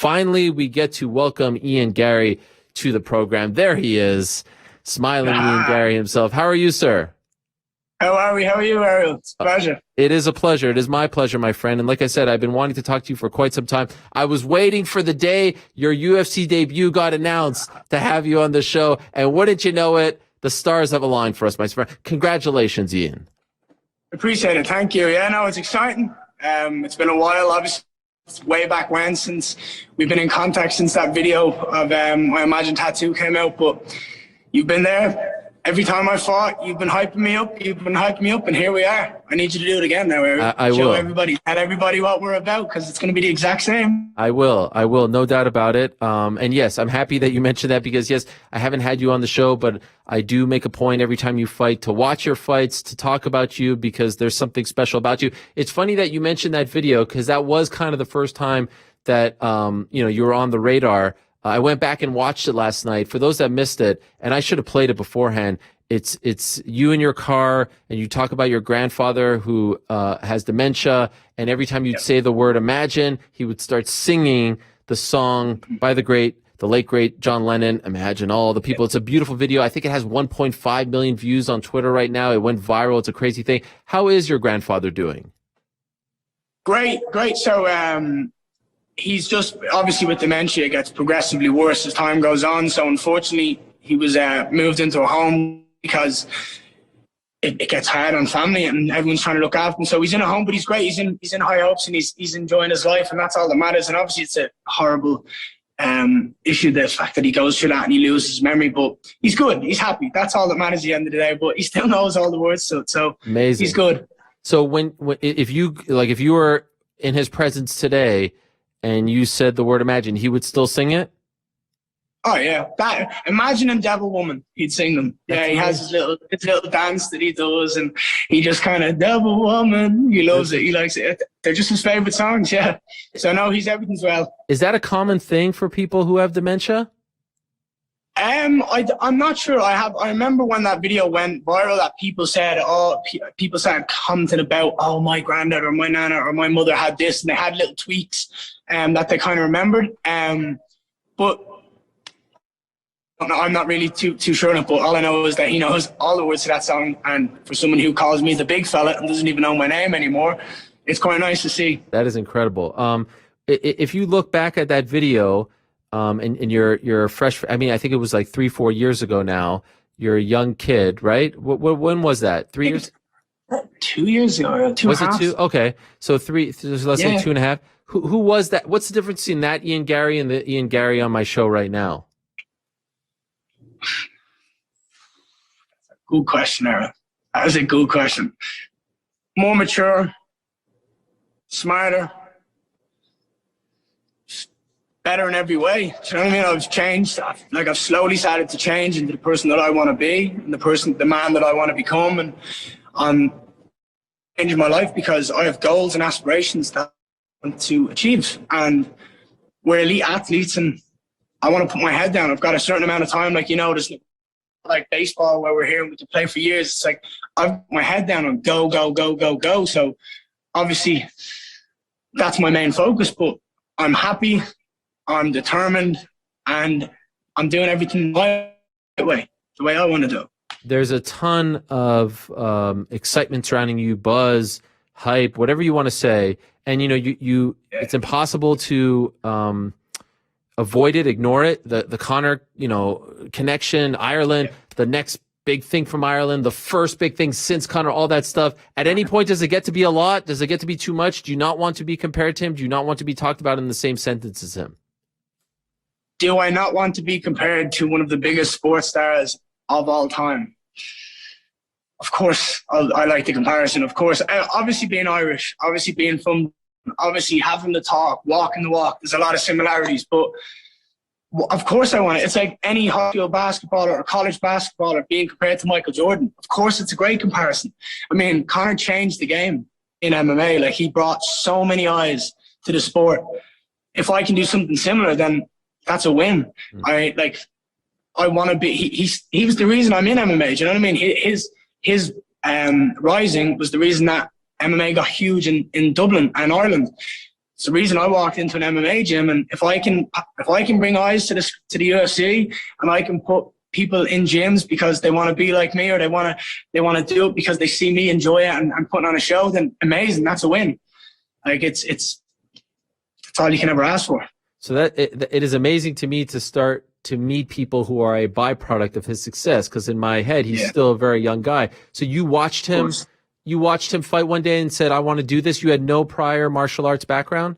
finally we get to welcome Ian Garry to the program. There he is, smiling Ian Garry himself. How are you, sir? How are we? How are you, Ariel? It's a pleasure. It is a pleasure. It is my pleasure, my friend. And like I said, I've been wanting to talk to you for quite some time. I was waiting for the day your UFC debut got announced to have you on the show. And wouldn't you know it, the stars have aligned for us, my friend. Congratulations, Ian. Appreciate it. Thank you. Yeah, no, it's exciting. It's been a while, obviously. It's way back when, since we've been in contact since that video of my Imagine tattoo came out. But you've been there. Every time I fought, you've been hyping me up. You've been hyping me up, and here we are. I need you to do it again now, Ariel. I will. Show everybody, tell everybody what we're about, because it's going to be the exact same. I will, no doubt about it. And yes, I'm happy that you mentioned that, because yes, I haven't had you on the show, but I do make a point every time you fight to watch your fights, to talk about you, because there's something special about you. It's funny that you mentioned that video, because that was kind of the first time that you were on the radar. I went back and watched it last night. For those that missed it, and I should have played it beforehand, it's you in your car, and you talk about your grandfather who has dementia, and every time you'd say the word imagine, he would start singing the song by the late great John Lennon, Imagine All the People. It's a beautiful video. I think it has 1.5 million views on Twitter right now. It went viral. It's a crazy thing. How is your grandfather doing? Great. So he's just, obviously with dementia, it gets progressively worse as time goes on. So unfortunately, he was moved into a home because it gets hard on family, and everyone's trying to look after him. So he's in a home, but he's great. He's in high hopes, and he's enjoying his life, and that's all that matters. And obviously, it's a horrible issue, the fact that he goes through that and he loses his memory. But he's good. He's happy. That's all that matters at the end of the day. But he still knows all the words, so amazing. He's good. So if you were in his presence today, and you said the word imagine, he would still sing it? Oh, yeah. That Imagine and Devil Woman, he'd sing them. Yeah, he has his little dance that he does, and he just kind of, Devil Woman, he loves it, he likes it. They're just his favorite songs, yeah. So, no, everything's well. Is that a common thing for people who have dementia? I'm not sure. I remember when that video went viral that people started commenting about, oh, my granddad or my nana or my mother had this, and they had little tweaks that they kind of remembered. But I'm not really too sure on it, but all I know is that he knows all the words to that song, and for someone who calls me the big fella and doesn't even know my name anymore, it's quite nice to see. That is incredible. If you look back at that video, and you're fresh. I mean, I think it was like 3-4 years ago now. You're a young kid, right? When was that? 3 years? 2 years ago. Was it 2? Okay, so 3. So let's say 2.5. Who was that? What's the difference between that Ian Garry and the Ian Garry on my show right now? Good question, Aaron. That was a good question. More mature, smarter, better in every way. Do you know what I mean? I've changed. I've slowly started to change into the person that I want to be, and the man that I want to become. And I'm changing my life because I have goals and aspirations that I want to achieve. And we're elite athletes, and I want to put my head down. I've got a certain amount of time, there's like baseball where we're here and we can play for years. It's like I've put my head down and go. So obviously that's my main focus, but I'm happy. I'm determined, and I'm doing everything the way I want to do. There's a ton of excitement surrounding you, buzz, hype, whatever you want to say. And, it's impossible to avoid it, ignore it. The Conor, connection, Ireland, the next big thing from Ireland, the first big thing since Conor, all that stuff. At any point, does it get to be a lot? Does it get to be too much? Do you not want to be compared to him? Do you not want to be talked about in the same sentence as him? Do I not want to be compared to one of the biggest sports stars of all time? Of course, I like the comparison. Of course, obviously being Irish, obviously being from, obviously having the talk, walking the walk, there's a lot of similarities. But of course I want it. It's like any high school basketballer or college basketballer being compared to Michael Jordan. Of course, it's a great comparison. I mean, Conor changed the game in MMA. He brought so many eyes to the sport. If I can do something similar, then that's a win. I want to be. He was the reason I'm in MMA. Do you know what I mean? His rising was the reason that MMA got huge in Dublin and Ireland. It's the reason I walked into an MMA gym. And if I can bring eyes to the UFC, and I can put people in gyms because they want to be like me, or they want to do it because they see me enjoy it and putting on a show, then amazing. That's a win. Like it's all you can ever ask for. So that it is amazing to me to start to meet people who are a byproduct of his success. Because in my head, he's still a very young guy. So you watched him fight one day and said, "I want to do this." You had no prior martial arts background?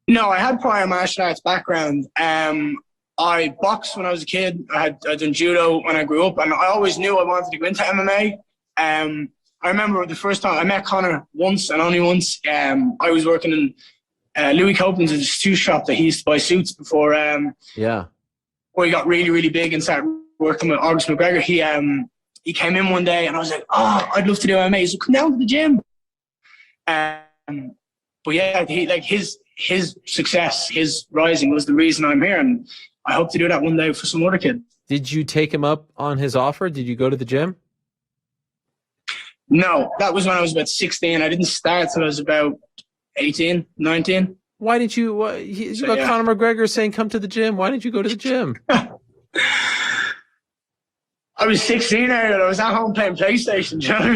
No, I had prior martial arts background. I boxed when I was a kid. I'd done judo when I grew up, and I always knew I wanted to go into MMA. I remember the first time I met Conor once and only once. I was working in Louis Copeland's suit shop that he used to buy suits before. Before he got really, really big and started working with Conor McGregor. He came in one day and I was like, "Oh, I'd love to do MMA." So come down to the gym. But yeah, his success, his rising was the reason I'm here, and I hope to do that one day for some other kid. Did you take him up on his offer? Did you go to the gym? No, that was when I was about 16. I didn't start till I was about 18, 19. Why didn't you? Got Conor McGregor saying, "Come to the gym." Why didn't you go to the gym? I was 16 and I was at home playing PlayStation. Do you know what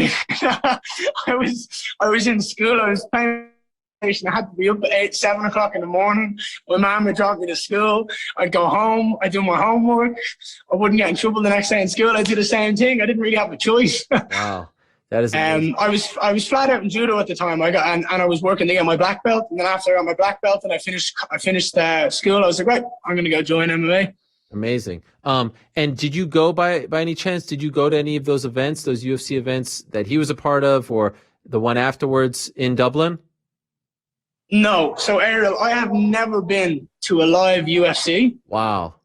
I mean? I was in school. I was playing PlayStation. I had to be up at 7 o'clock in the morning. My mom would drop me to school. I'd go home. I'd do my homework. I wouldn't get in trouble the next day in school. I'd do the same thing. I didn't really have a choice. Wow. That is amazing. I was flat out in judo at the time. I was working to get my black belt, and then after I got my black belt and I finished school, I was like, right, I'm going to go join MMA. Amazing. And did you go by any chance? Did you go to any of those events, those UFC events that he was a part of, or the one afterwards in Dublin? No. So Ariel, I have never been to a live UFC. Wow.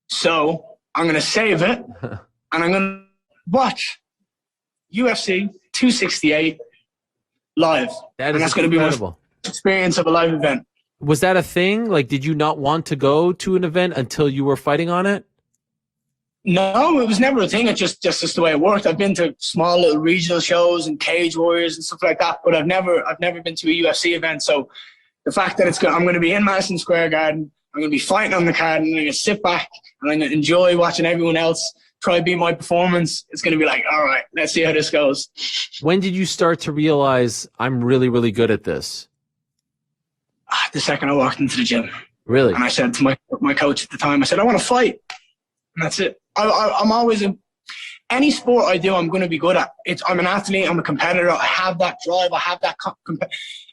So I'm going to save it, and I'm going to watch UFC 268 live. That's going to be my experience of a live event. Was that a thing? Like, did you not want to go to an event until you were fighting on it? No, it was never a thing. It's just the way it worked. I've been to small little regional shows and Cage Warriors and stuff like that, but I've never been to a UFC event. So the fact that I'm going to be in Madison Square Garden, I'm going to be fighting on the card, and I'm going to sit back and I'm going to enjoy watching everyone else try to beat my performance. It's going to be like, all right, let's see how this goes. When did you start to realize I'm really, really good at this? The second I walked into the gym. Really? And I said to my coach at the time, I said, I want to fight. And that's it. I'm always any sport I do, I'm going to be good at. I'm an athlete. I'm a competitor. I have that drive. I have that.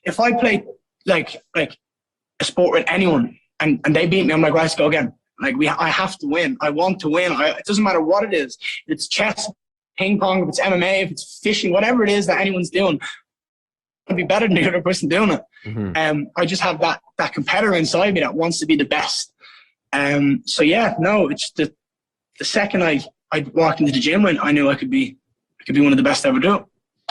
If I play like a sport with anyone and they beat me, I'm like, right, let's go again. Like I have to win. I want to win. It doesn't matter what it is. If it's chess, ping pong, if it's MMA, if it's fishing, whatever it is that anyone's doing, I'll be better than the other person doing it. Mm-hmm. I just have that competitor inside me that wants to be the best. So yeah, no, it's the second I walked into the gym, I knew I could be one of the best to ever do it.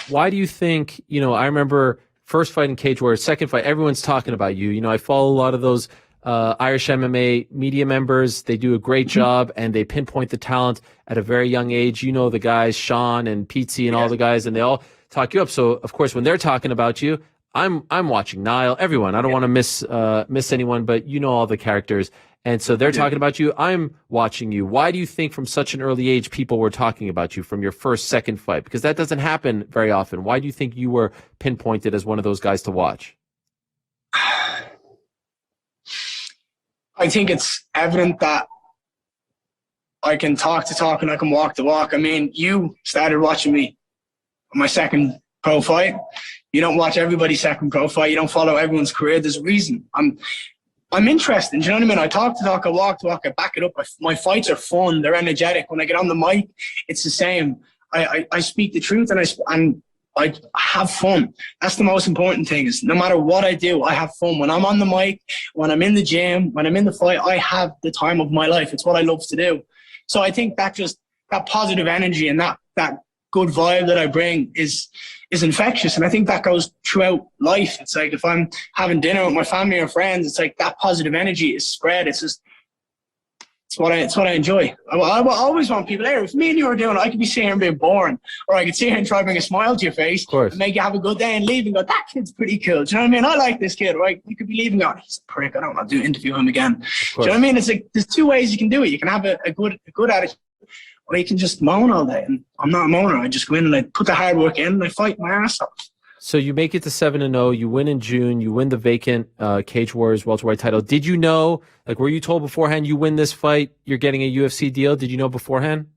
Why do you think? I remember first fight in Cage Warriors, second fight, everyone's talking about you. I follow a lot of those Irish MMA media members. They do a great job and they pinpoint the talent at a very young age. The guys, Sean and Pizzi and all the guys, and they all talk you up. So of course, when they're talking about you, I'm watching Niall, everyone. I don't want to miss anyone, but all the characters. And so they're talking about you. I'm watching you. Why do you think from such an early age people were talking about you from your first, second fight? Because that doesn't happen very often. Why do you think you were pinpointed as one of those guys to watch? I think it's evident that I can talk the talk and I can walk the walk. I mean, you started watching me on my second pro fight. You don't watch everybody's second pro fight. You don't follow everyone's career. There's a reason. I'm interested. Do you know what I mean? I talk the talk, I walk the walk, I back it up. My fights are fun. They're energetic. When I get on the mic, it's the same. I speak the truth and I have fun. That's the most important thing. Is no matter what I do, I have fun. When I'm on the mic, when I'm in the gym, when I'm in the fight, I have the time of my life. It's what I love to do. So I think that positive energy and that good vibe that I bring is infectious. And I think that goes throughout life. It's like if I'm having dinner with my family or friends, it's like that positive energy is spread. It's just, It's what I enjoy. I always want people there. If me and you were doing it, I could be sitting here and being boring, or I could sit here and try to bring a smile to your face and make you have a good day and leave and go, that kid's pretty cool. Do you know what I mean? I like this kid, right? You could be leaving going, he's a prick. I don't want to interview him again. Do you know what I mean? It's like there's two ways you can do it. You can have a good attitude, or you can just moan all day. And I'm not a moaner. I just go in and I put the hard work in and I fight my ass off. So you make it to 7-0. You win in June. You win the vacant Cage Warriors welterweight title. Did you know? Like, were you told beforehand you win this fight, you're getting a UFC deal? Did you know beforehand?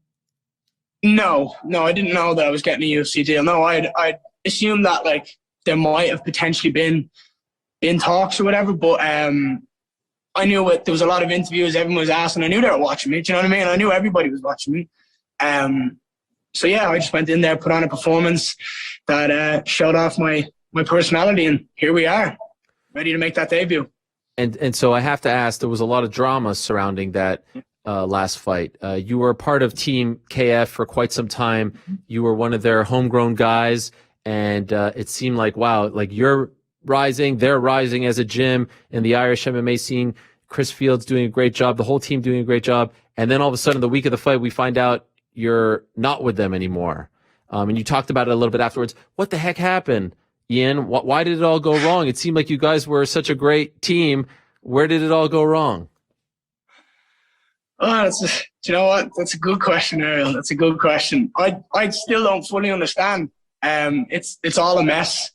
No, I didn't know that I was getting a UFC deal. No, I'd assumed that like there might have potentially been talks or whatever. But I knew there was a lot of interviews. Everyone was asking. I knew they were watching me. Do you know what I mean? I knew everybody was watching me. So yeah, I just went in there, put on a performance that showed off my personality, and here we are, ready to make that debut. And so I have to ask, there was a lot of drama surrounding that last fight. You were a part of Team KF for quite some time. You were one of their homegrown guys, and it seemed like, wow, like you're rising, they're rising as a gym in the Irish MMA scene. Chris Fields doing a great job, the whole team doing a great job, and then all of a sudden, the week of the fight, we find out you're not with them anymore. And you talked about it a little bit afterwards. What the heck happened, Ian? Why did it all go wrong? It seemed like you guys were such a great team. Where did it all go wrong? Oh, do you know what? That's a good question, Ariel. That's a good question. I still don't fully understand. It's all a mess.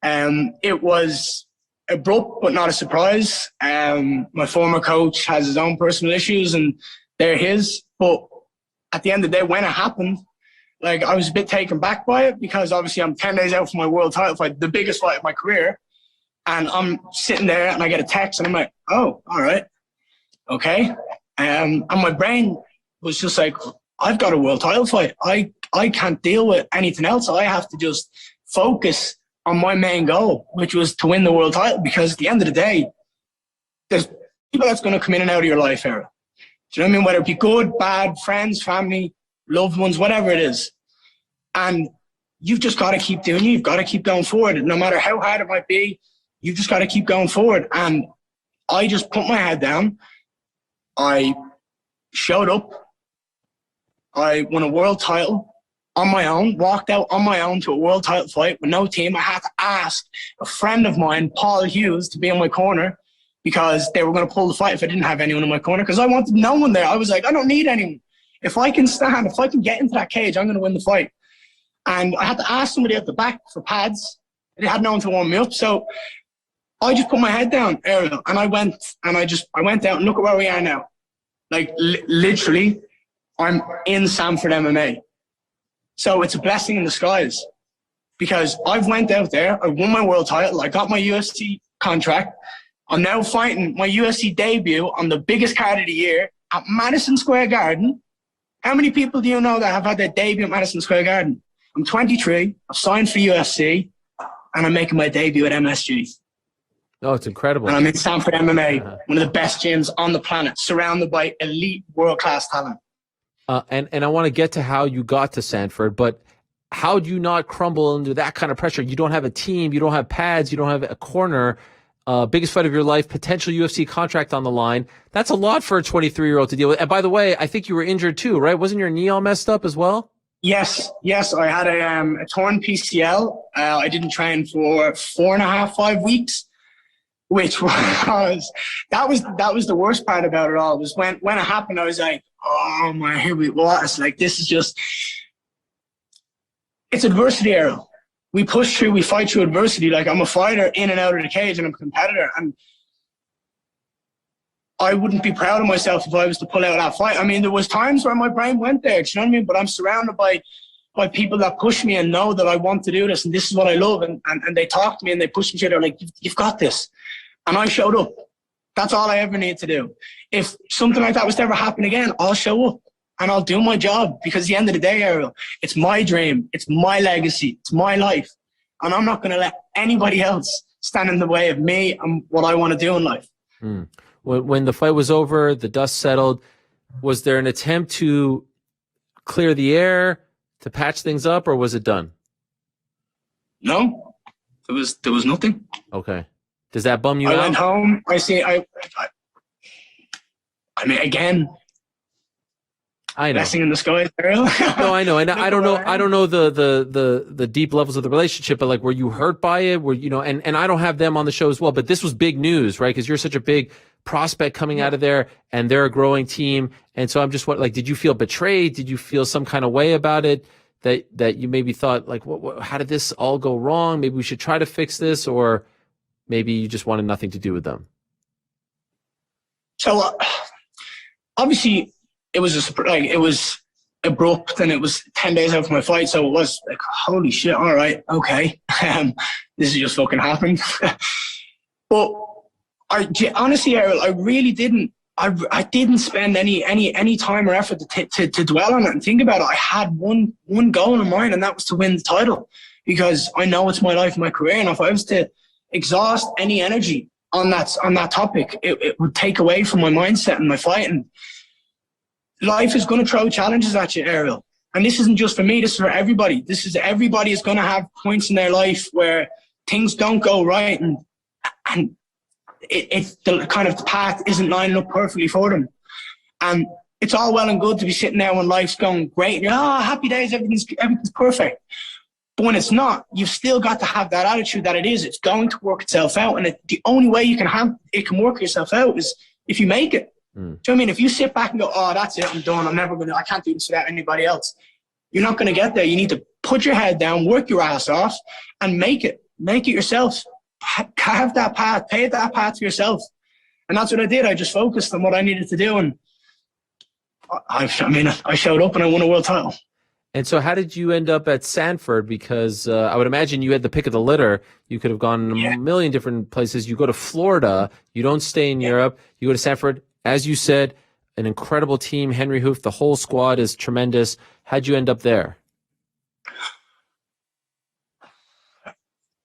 It was abrupt, but not a surprise. My former coach has his own personal issues, and they're his. But at the end of the day, when it happened, like I was a bit taken back by it because obviously I'm 10 days out from my world title fight, the biggest fight of my career. And I'm sitting there and I get a text and I'm like, oh, all right. Okay. And my brain was just like, I've got a world title fight. I can't deal with anything else. I have to just focus on my main goal, which was to win the world title, because at the end of the day, there's people that's going to come in and out of your life, Ariel. Do you know what I mean? Whether it be good, bad, friends, family, loved ones, whatever it is. And you've just got to keep doing it. You've got to keep going forward. No matter how hard it might be, you've just got to keep going forward. And I just put my head down. I showed up. I won a world title on my own, walked out on my own to a world title fight with no team. I had to ask a friend of mine, Paul Hughes, to be in my corner, because they were going to pull the fight if I didn't have anyone in my corner, because I wanted no one there. I was like, I don't need anyone. If I can stand, if I can get into that cage, I'm going to win the fight. And I had to ask somebody at the back for pads. They had no one to warm me up. So I just put my head down, Ariel, and I went out and look at where we are now. Like literally, I'm in Stanford MMA. So it's a blessing in disguise, because I've went out there, I won my world title, I got my UFC contract. I'm now fighting my UFC debut on the biggest card of the year at Madison Square Garden. How many people do you know that have had their debut at Madison Square Garden? I'm 23, I've signed for UFC, and I'm making my debut at MSG. Oh, it's incredible. And I'm in Stanford MMA, one of the best gyms on the planet, surrounded by elite world-class talent. And I want to get to how you got to Stanford, but how do you not crumble under that kind of pressure? You don't have a team, you don't have pads, you don't have a corner. Biggest fight of your life, potential UFC contract on the line. That's a lot for a 23-year-old to deal with. And by the way, I think you were injured too, right? Wasn't your knee all messed up as well? Yes. I had a torn PCL. I didn't train for 5 weeks, which was that was the worst part about it all. Was when it happened, I was like, oh my, here we go. It's like, this is just, it's adversity, Ariel. We push through, we fight through adversity. Like, I'm a fighter in and out of the cage, and I'm a competitor. And I wouldn't be proud of myself if I was to pull out that fight. I mean, there was times where my brain went there, do you know what I mean? But I'm surrounded by people that push me and know that I want to do this, and this is what I love. And they talk to me and they push me. They're like, you've got this. And I showed up. That's all I ever need to do. If something like that was to ever happen again, I'll show up and I'll do my job, because at the end of the day, Ariel, it's my dream. It's my legacy. It's my life. And I'm not going to let anybody else stand in the way of me and what I want to do in life. When the fight was over, the dust settled, was there an attempt to clear the air, to patch things up, or was it done? No, there was nothing. Okay. Does that bum you out? I went home. I mean, again, I know. Blessing in the sky, Ariel. No, I know, and I don't know. I don't know the deep levels of the relationship, but like, were you hurt by it? Were you know? And I don't have them on the show as well, but this was big news, right? Because you're such a big prospect coming out of there, and they're a growing team. And so I'm just like, did you feel betrayed? Did you feel some kind of way about it? That you maybe thought like, how did this all go wrong? Maybe we should try to fix this, or maybe you just wanted nothing to do with them. So obviously, it was abrupt, and it was 10 days after my fight, so it was like, holy shit, all right, okay, this has just fucking happened. But honestly, Ariel, I really didn't. I didn't spend any time or effort to dwell on it and think about it. I had one goal in mind, and that was to win the title, because I know it's my life and my career, and if I was to exhaust any energy on that topic, it would take away from my mindset and my fighting. Life is going to throw challenges at you, Ariel. And this isn't just for me, this is for everybody. Everybody is going to have points in their life where things don't go right, and the kind of the path isn't lining up perfectly for them. And it's all well and good to be sitting there when life's going great and you're, happy days, everything's perfect. But when it's not, you've still got to have that attitude that it's going to work itself out. And the only way you can work itself out is if you make it. Do you know what I mean? If you sit back and go, that's it, I'm done, I can't do this without anybody else, you're not going to get there. You need to put your head down, work your ass off, and make it yourself. Carve that path, pave that path to yourself. And that's what I did. I just focused on what I needed to do. And I showed up and I won a world title. And so how did you end up at Stanford? Because I would imagine you had the pick of the litter. You could have gone a million different places. You go to Florida. You don't stay in Europe. You go to Stanford. As you said, an incredible team. Henry Hoof, the whole squad is tremendous. How'd you end up there?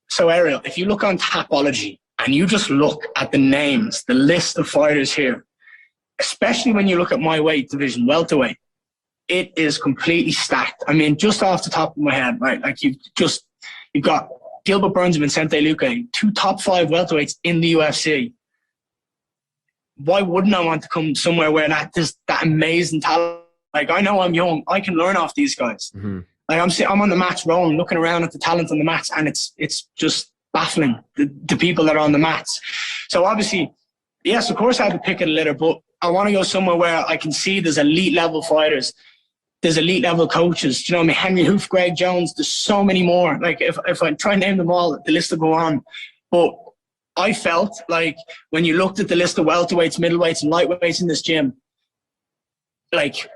So, Ariel, if you look on Tapology and you just look at the names, the list of fighters here, especially when you look at my weight division, welterweight, it is completely stacked. I mean, just off the top of my head, right? Like you've got Gilbert Burns and Vicente Luque, 2 top 5 welterweights in the UFC. Why wouldn't I want to come somewhere where that amazing talent? Like, I know I'm young. I can learn off these guys. Mm-hmm. Like I'm on the mats rolling, looking around at the talent on the mats, and it's just baffling, the people that are on the mats. So obviously, yes, of course I have to pick a litter, but I want to go somewhere where I can see there's elite level fighters, there's elite level coaches. Do you know what I mean? Henry Hoof, Greg Jones, there's so many more. Like if I try and name them all, the list will go on. But I felt like when you looked at the list of welterweights, middleweights, and lightweights in this gym, like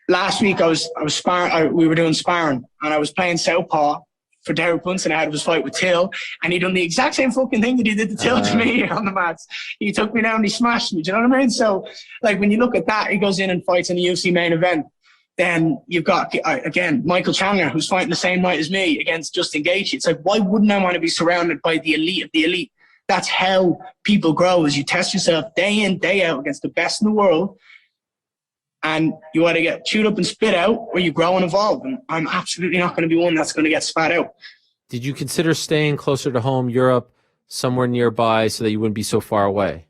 last week I was sparring. We were doing sparring, and I was playing southpaw for Derek Brunson. I had his fight with Till, and he done the exact same fucking thing that he did to Till to me on the mats. He took me down, and he smashed me. Do you know what I mean? So, like when you look at that, he goes in and fights in the UFC main event. Then you've got again Michael Chandler, who's fighting the same night as me against Justin Gaethje. It's like, why wouldn't I want to be surrounded by the elite of the elite? That's how people grow, as you test yourself day in, day out against the best in the world. And you either get chewed up and spit out, or you grow and evolve. And I'm absolutely not going to be one that's going to get spat out. Did you consider staying closer to home, Europe, somewhere nearby, so that you wouldn't be so far away?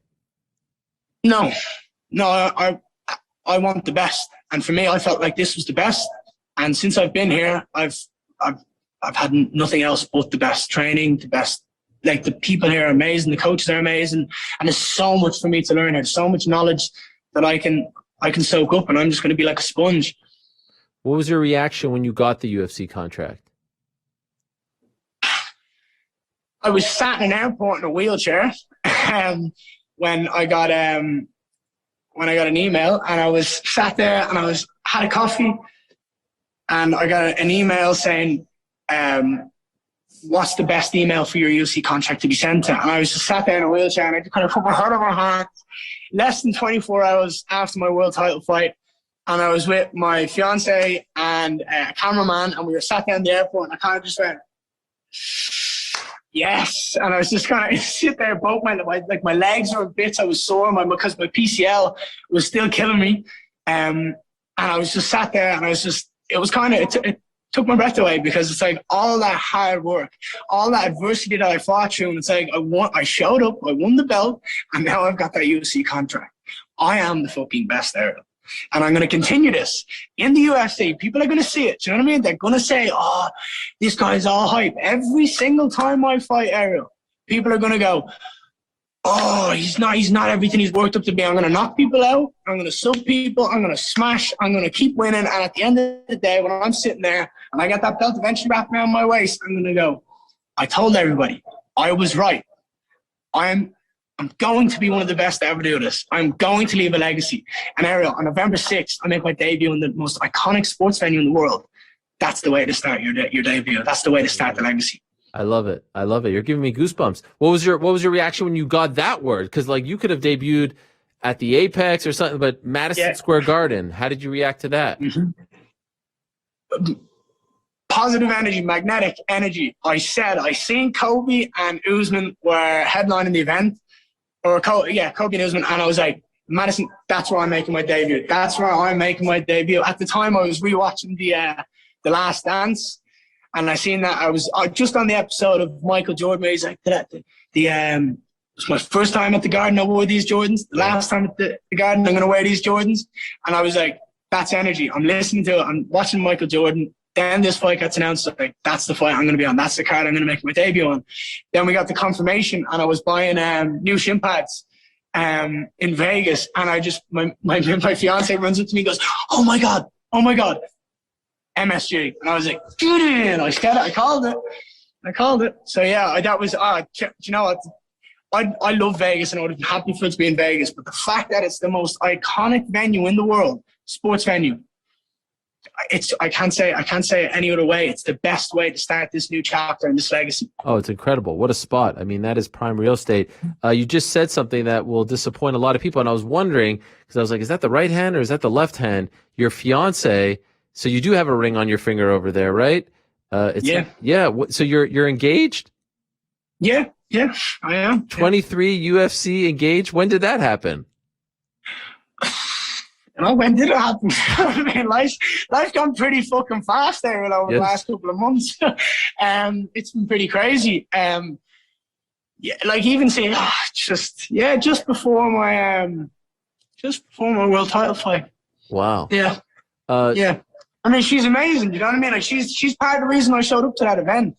No, I want the best. And for me, I felt like this was the best. And since I've been here, I've had nothing else but the best training, the best. Like the people here are amazing, the coaches are amazing, and there's so much for me to learn here. There's so much knowledge that I can soak up, and I'm just going to be like a sponge. What was your reaction when you got the UFC contract? I was sat in an airport in a wheelchair when I got an email, and I was sat there and I had a coffee, and I got an email saying, what's the best email for your UFC contract to be sent to? And I was just sat there in a wheelchair, and I just kind of put my head on my heart. Less than 24 hours after my world title fight, and I was with my fiance and a cameraman, and we were sat down in the airport, and I kind of just went, yes. And I was just kind of sit there, both my legs were in bits. I was sore because my PCL was still killing me. And I was just sat there, and it took my breath away, because it's like all that hard work, all that adversity that I fought through, and it's like I showed up, I won the belt, and now I've got that UFC contract. I am the fucking best there. And I'm going to continue this. In the UFC, people are going to see it. Do you know what I mean? They're going to say, oh, this guy's all hype. Every single time I fight Ariel, people are going to go, oh, he's not everything he's worked up to be. I'm going to knock people out. I'm going to sub people. I'm going to smash. I'm going to keep winning. And at the end of the day, when I'm sitting there and I got that belt eventually wrapped around my waist, I'm going to go, I told everybody, I was right. I'm going to be one of the best to ever do this. I'm going to leave a legacy. And Ariel, on November 6th, I make my debut in the most iconic sports venue in the world. That's the way to start your debut. That's the way to start the legacy. I love it. I love it. You're giving me goosebumps. What was your reaction when you got that word? Because like you could have debuted at the Apex or something, but Madison Square Garden. How did you react to that? Mm-hmm. Positive energy, magnetic energy. I seen Kobe and Usman were headlining the event. Kobe and Usman, and I was like, Madison, that's where I'm making my debut. That's where I'm making my debut. At the time, I was rewatching the Last Dance, and I seen that I was just on the episode of Michael Jordan where he's like, it's my first time at the Garden, I wore these Jordans. The last time at the Garden, I'm going to wear these Jordans. And I was like, that's energy. I'm listening to it. I'm watching Michael Jordan. Then this fight gets announced. Like, that's the fight I'm going to be on. That's the card I'm going to make my debut on. Then we got the confirmation, and I was buying new shin pads in Vegas. And I just, my fiance runs up to me and goes, oh my God, MSG. And I was like, get in. I said it. I called it. So yeah, that was, you know what? I love Vegas, and I would have been happy for it to be in Vegas. But the fact that it's the most iconic venue in the world, sports venue, I can't say it any other way. It's the best way to start this new chapter in this legacy. Oh, it's incredible. What a spot. I mean, that is prime real estate. You just said something that will disappoint a lot of people. And I was wondering, because I was like, is that the right hand or is that the left hand? Your fiance, so you do have a ring on your finger over there, right? Yeah. So you're engaged? Yeah, I am. 23 UFC engaged. When did that happen? When did it happen? I mean, life's gone pretty fucking fast there over the last couple of months. It's been pretty crazy. Like even saying, just before my world title fight. Wow. Yeah. I mean, she's amazing. You know what I mean? Like she's part of the reason I showed up to that event.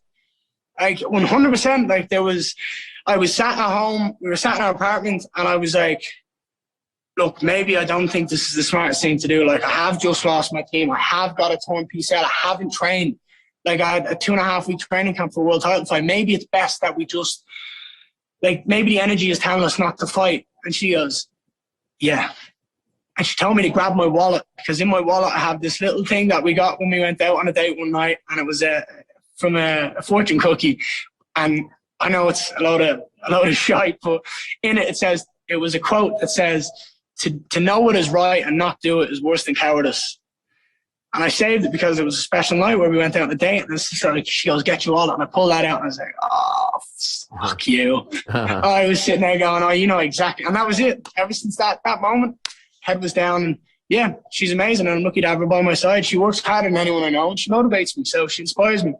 Like 100%. Like I was sat at home. We were sat in our apartment, and I was like, look, maybe I don't think this is the smartest thing to do. Like, I have just lost my team. I have got a torn PCL. I haven't trained. Like, I had a 2.5-week training camp for a world title fight. Maybe it's best that we just, like, maybe the energy is telling us not to fight. And she goes, yeah. And she told me to grab my wallet, because in my wallet I have this little thing that we got when we went out on a date one night, and it was from a fortune cookie. And I know it's a load of shite, but in it says, it was a quote that says, To know what is right and not do it is worse than cowardice. And I saved it because it was a special night where we went out on a date, and she goes, get your wallet. And I pulled that out, and I was like, oh, fuck you. I was sitting there going, oh, you know exactly. And that was it. Ever since that moment, head was down. And yeah, she's amazing, and I'm lucky to have her by my side. She works harder than anyone I know, and she motivates me, so she inspires me.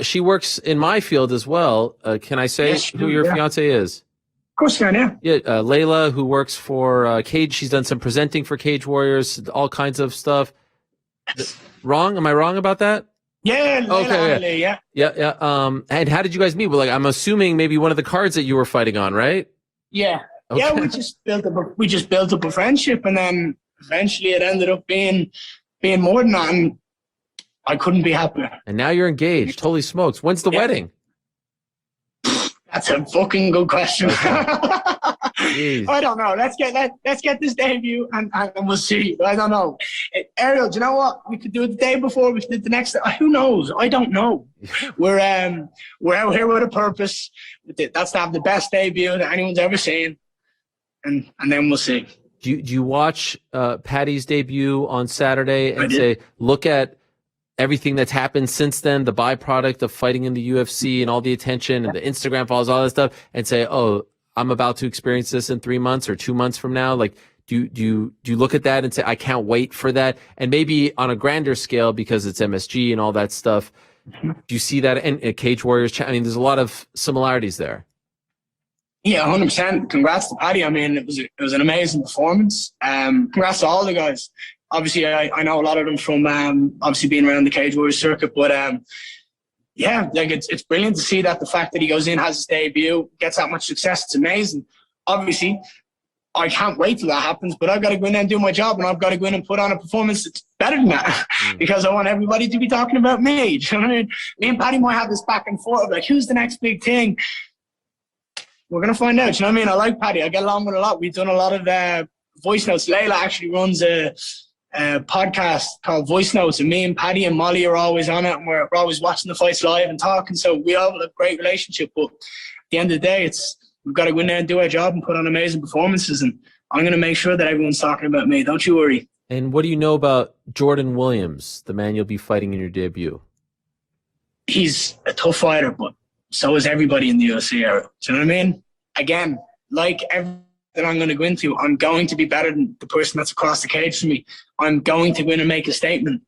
She works in my field as well. Can I say who your fiance is? Of course, yeah. Layla, who works for Cage. She's done some presenting for Cage Warriors, all kinds of stuff. Wrong? Am I wrong about that? Yeah. Layla, yeah. And how did you guys meet? Well, like, I'm assuming maybe one of the cards that you were fighting on, right? Yeah. Okay. Yeah, we just built up a friendship, and then eventually it ended up being more than that, and I couldn't be happier. And now you're engaged. Holy smokes. When's the wedding? That's a fucking good question. Okay. I don't know. Let's get this debut, and we'll see. I don't know. Ariel, do you know what? We could do it the day before. We could do it the next day. Who knows? I don't know. We're out here with a purpose. That's to have the best debut that anyone's ever seen, and then we'll see. Do you watch Paddy's debut on Saturday and say, look at everything that's happened since then, the byproduct of fighting in the UFC and all the attention and the Instagram follows, all that stuff, and say, oh, I'm about to experience this in 3 months or 2 months from now? Like, do you look at that and say, I can't wait for that? And maybe on a grander scale, because it's MSG and all that stuff, do you see that in Cage Warriors? I mean, there's a lot of similarities there. Yeah, 100%. Congrats to Paddy. I mean, it was an amazing performance. Congrats to all the guys. Obviously, I know a lot of them from obviously being around the Cage Warriors circuit, but yeah, like it's brilliant to see that the fact that he goes in, has his debut, gets that much success. It's amazing. Obviously, I can't wait till that happens, but I've got to go in there and do my job, and I've got to go in and put on a performance that's better than that because I want everybody to be talking about me. Do you know what I mean? Me and Paddy might have this back and forth of like, who's the next big thing? We're going to find out. You know what I mean? I like Paddy. I get along with a lot. We've done a lot of voice notes. Layla actually runs a podcast called Voice Notes, and me and Paddy and Molly are always on it, and we're always watching the fights live and talking. So we all have a great relationship. But at the end of the day, we've got to go in there and do our job and put on amazing performances. And I'm going to make sure that everyone's talking about me. Don't you worry. And what do you know about Jordan Williams, the man you'll be fighting in your debut? He's a tough fighter, but so is everybody in the UFC era. Do you know what I mean? Again, like everything that I'm going to go into, I'm going to be better than the person that's across the cage from me. I'm going to go in and make a statement.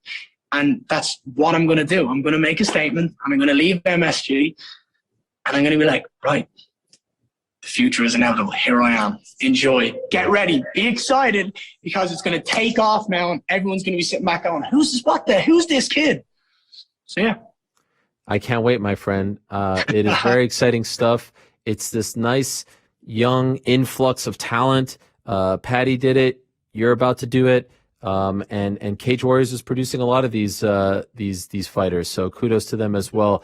And that's what I'm going to do. I'm going to make a statement, and I'm going to leave MSG, and I'm going to be like, right, the future is inevitable. Here I am. Enjoy. Get ready. Be excited, because it's going to take off now, and everyone's going to be sitting back going, who's this kid? So, yeah. I can't wait, my friend. It is very exciting stuff. It's this nice young influx of talent. Paddy did it. You're about to do it. And Cage Warriors is producing a lot of these fighters. So kudos to them as well.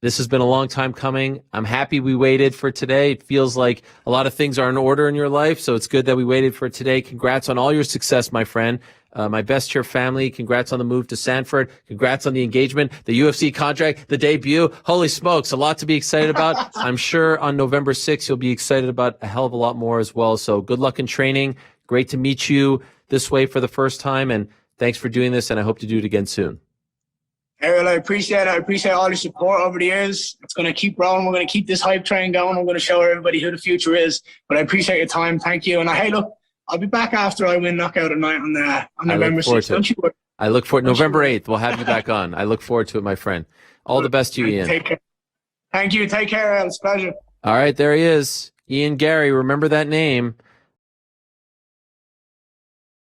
This has been a long time coming. I'm happy we waited for today. It feels like a lot of things are in order in your life, so it's good that we waited for today. Congrats on all your success, my friend. My best to your family. Congrats on the move to Stanford. Congrats on the engagement, the UFC contract, the debut. Holy smokes, a lot to be excited about. I'm sure on November 6th, you'll be excited about a hell of a lot more as well. So good luck in training. Great to meet you this way for the first time, and thanks for doing this, and I hope to do it again soon. Ariel, I appreciate it. I appreciate all your support over the years. It's going to keep rolling. We're going to keep this hype train going. We're going to show everybody who the future is. But I appreciate your time. Thank you. And hey, look, I'll be back after I win knockout at night on November 6th. Don't you worry. I look forward. November 8th, we'll have you back on. I look forward to it, my friend. All the best to you, Ian. Take care. Thank you. Take care, Ariel. It's a pleasure. All right, there he is. Ian Garry. Remember that name.